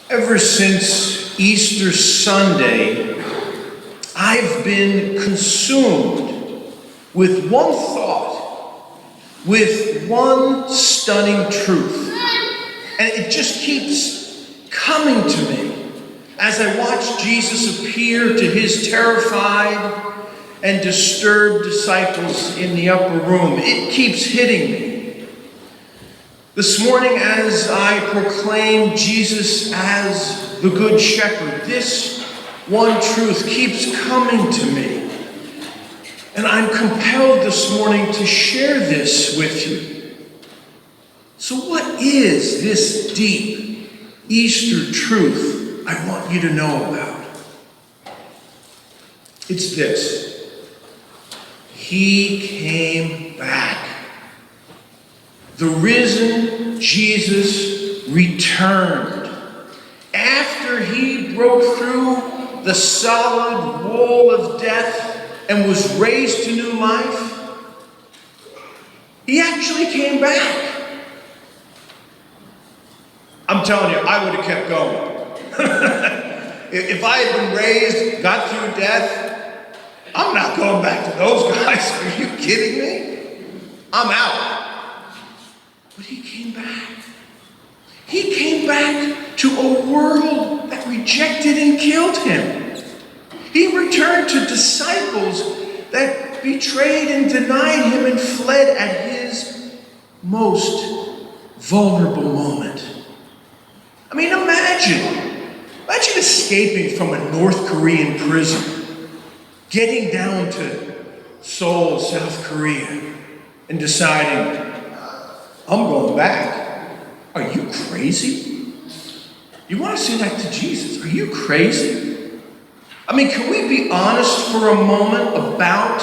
Ever since Easter Sunday, I've been consumed with one thought, with one stunning truth. And it just keeps coming to me as I watch Jesus appear to his terrified and disturbed disciples in the upper room. It keeps hitting me. This morning, as I proclaim Jesus as the Good Shepherd, this one truth keeps coming to me. And I'm compelled this morning to share this with you. So what is this deep Easter truth I want you to know about? It's this: he came back. The risen Jesus returned. After he broke through the solid wall of death and was raised to new life, he actually came back. I'm telling you, I would have kept going. If I had been raised, got through death, I'm not going back to those guys. Are you kidding me? I'm out. But he came back. He came back to a world that rejected and killed him. He returned to disciples that betrayed and denied him and fled at his most vulnerable moment. I mean, imagine escaping from a North Korean prison, getting down to Seoul, South Korea, and deciding, I'm going back. Are you crazy? You want to say that to Jesus? Are you crazy? I mean, can we be honest for a moment about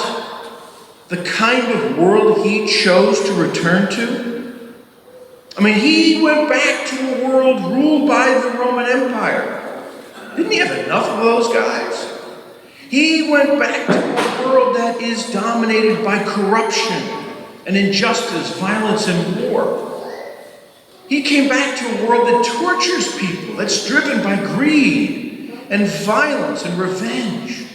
the kind of world he chose to return to? I mean, he went back to a world ruled by the Roman Empire. Didn't he have enough of those guys? He went back to a world that is dominated by corruption and injustice, violence, and war. He came back to a world that tortures people, that's driven by greed and violence and revenge.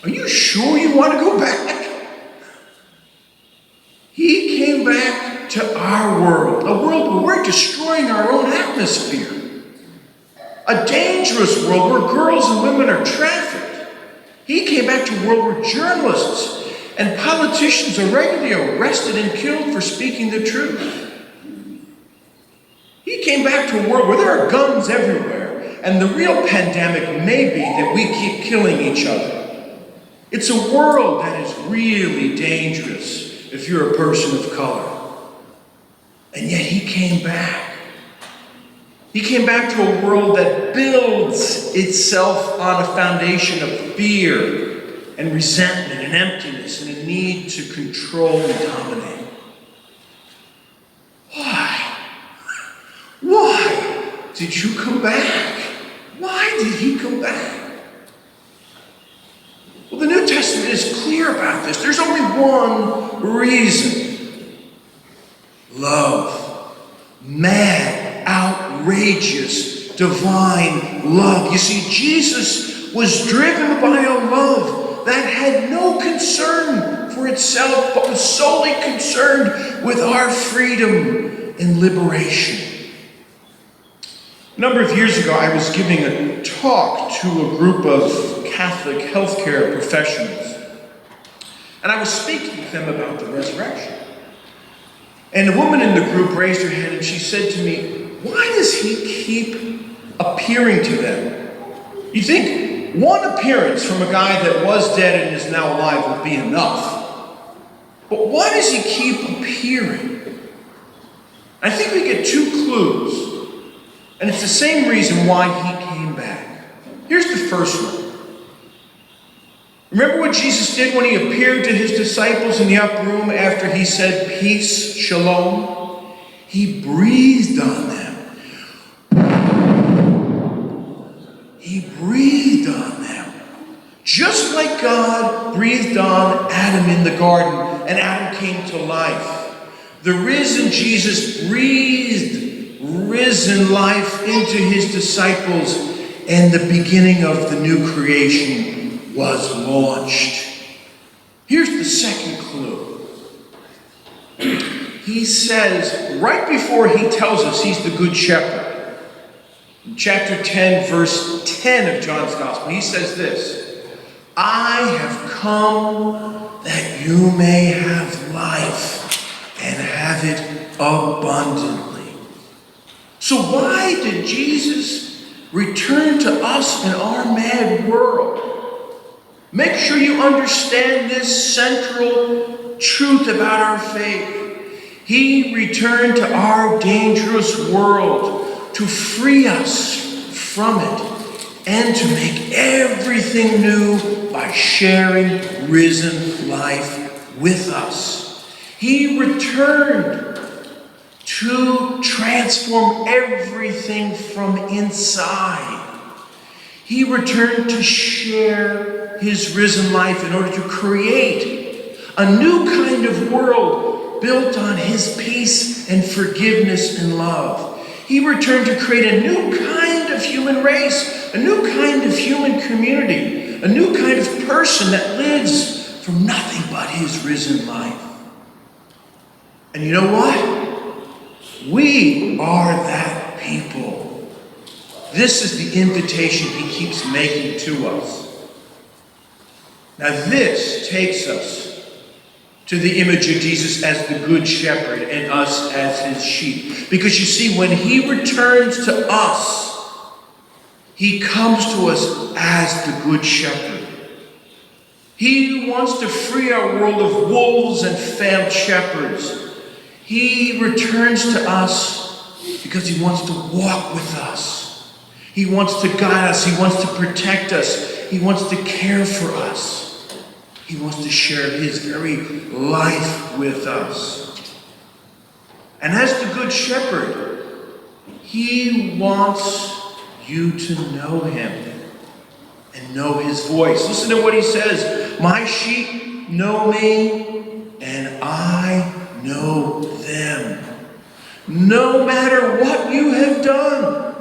Are you sure you want to go back? He came back to our world, a world where we're destroying our own atmosphere, a dangerous world where girls and women are trafficked. He came back to a world where journalists and politicians are regularly arrested and killed for speaking the truth. He came back to a world where there are guns everywhere, and the real pandemic may be that we keep killing each other. It's a world that is really dangerous if you're a person of color. And yet he came back. He came back to a world that builds itself on a foundation of fear and resentment and emptiness and a need to control and dominate. Why did you come back? Why did he come back? Well, the New Testament is clear about this. There's only one reason. Love. Mad, outrageous, divine love. You see, Jesus was driven by a love that had no concern for itself, but was solely concerned with our freedom and liberation. A number of years ago, I was giving a talk to a group of Catholic healthcare professionals. And I was speaking with them about the resurrection. And a woman in the group raised her hand and she said to me, why does he keep appearing to them? You think one appearance from a guy that was dead and is now alive would be enough. But why does he keep appearing? I think we get two clues. And it's the same reason why he came back. Here's the first one. Remember what Jesus did when he appeared to his disciples in the upper room after he said, peace, shalom? He breathed on them. He breathed on them. Just like God breathed on Adam in the garden and Adam came to life. The risen Jesus breathed risen life into his disciples, and the beginning of the new creation was launched. Here's the second clue. He says, right before he tells us he's the good shepherd, in chapter 10, verse 10 of John's Gospel, he says this, I have come that you may have life and have it abundantly. So why did Jesus return to us in our mad world? Make sure you understand this central truth about our faith. He returned to our dangerous world to free us from it and to make everything new by sharing risen life with us. He returned to transform everything from inside. He returned to share his risen life in order to create a new kind of world built on his peace and forgiveness and love. He returned to create a new kind of human race, a new kind of human community, a new kind of person that lives from nothing but his risen life. And you know what? We are that people. This is the invitation he keeps making to us. Now this takes us to the image of Jesus as the good shepherd and us as his sheep. Because you see, when he returns to us, he comes to us as the good shepherd. He wants to free our world of wolves and failed shepherds. He returns to us because he wants to walk with us. He wants to guide us. He wants to protect us. He wants to care for us. He wants to share his very life with us. And as the good shepherd, he wants you to know him and know his voice. Listen to what he says. My sheep know me, and I know them. No matter what you have done,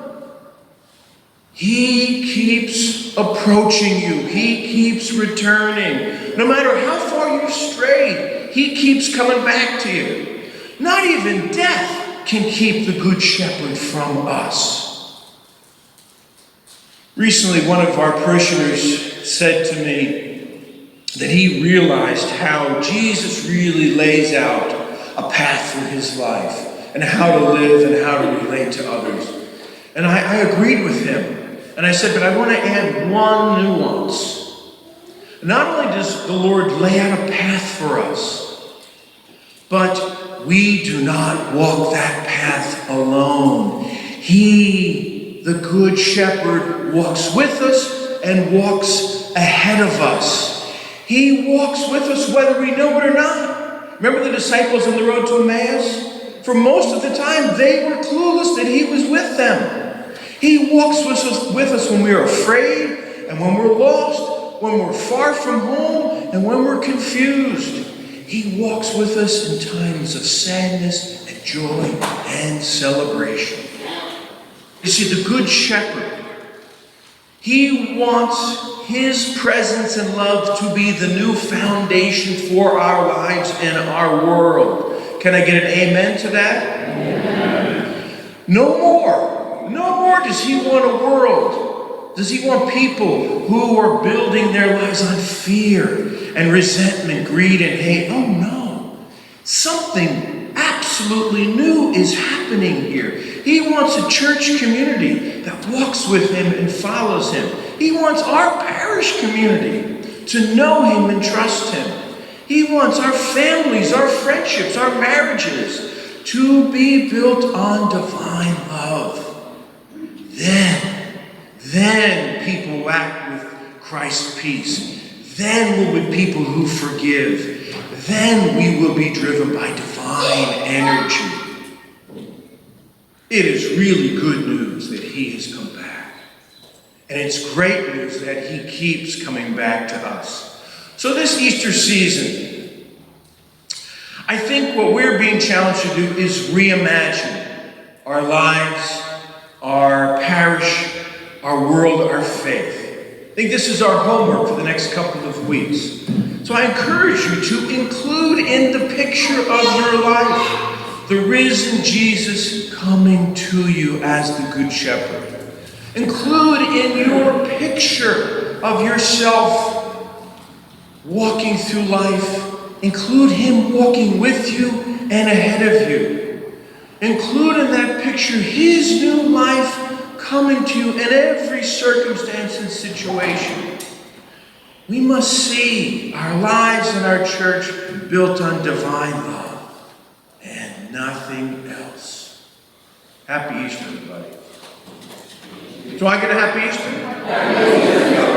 he keeps approaching you. He keeps returning. No matter how far you've strayed, he keeps coming back to you. Not even death can keep the good shepherd from us. Recently, one of our parishioners said to me that he realized how Jesus really lays out a path for his life and how to live and how to relate to others. And I agreed with him. And I said, but I want to add one nuance. Not only does the Lord lay out a path for us, but we do not walk that path alone. He, the good shepherd, walks with us and walks ahead of us. He walks with us whether we know it or not. Remember the disciples on the road to Emmaus? For most of the time, they were clueless that he was with them. He walks with us when we're afraid and when we're lost, when we're far from home and when we're confused. He walks with us in times of sadness and joy and celebration. You see, the Good Shepherd, he wants his presence and love to be the new foundation for our lives and our world. Can I get an amen to that? Amen. No more does he want a world. Does he want people who are building their lives on fear and resentment, greed, and hate? Oh no. Something absolutely new is happening here. He wants a church community that walks with him and follows him. He wants our parish community to know him and trust him. He wants our families, our friendships, our marriages to be built on divine love. Then people will act with Christ's peace. Then we'll be people who forgive. Then we will be driven by divine energy. It is really good news that he has come back. And it's great news that he keeps coming back to us. So this Easter season, I think what we're being challenged to do is reimagine our lives, our parish, our world, our faith. I think this is our homework for the next couple of weeks. So I encourage you to include in the picture of your life the risen Jesus coming to you as the Good Shepherd. Include in your picture of yourself walking through life, include him walking with you and ahead of you. Include in that picture his new life coming to you in every circumstance and situation. We must see our lives and our church built on divine love and nothing else. Happy Easter, everybody. Do I get a happy Easter?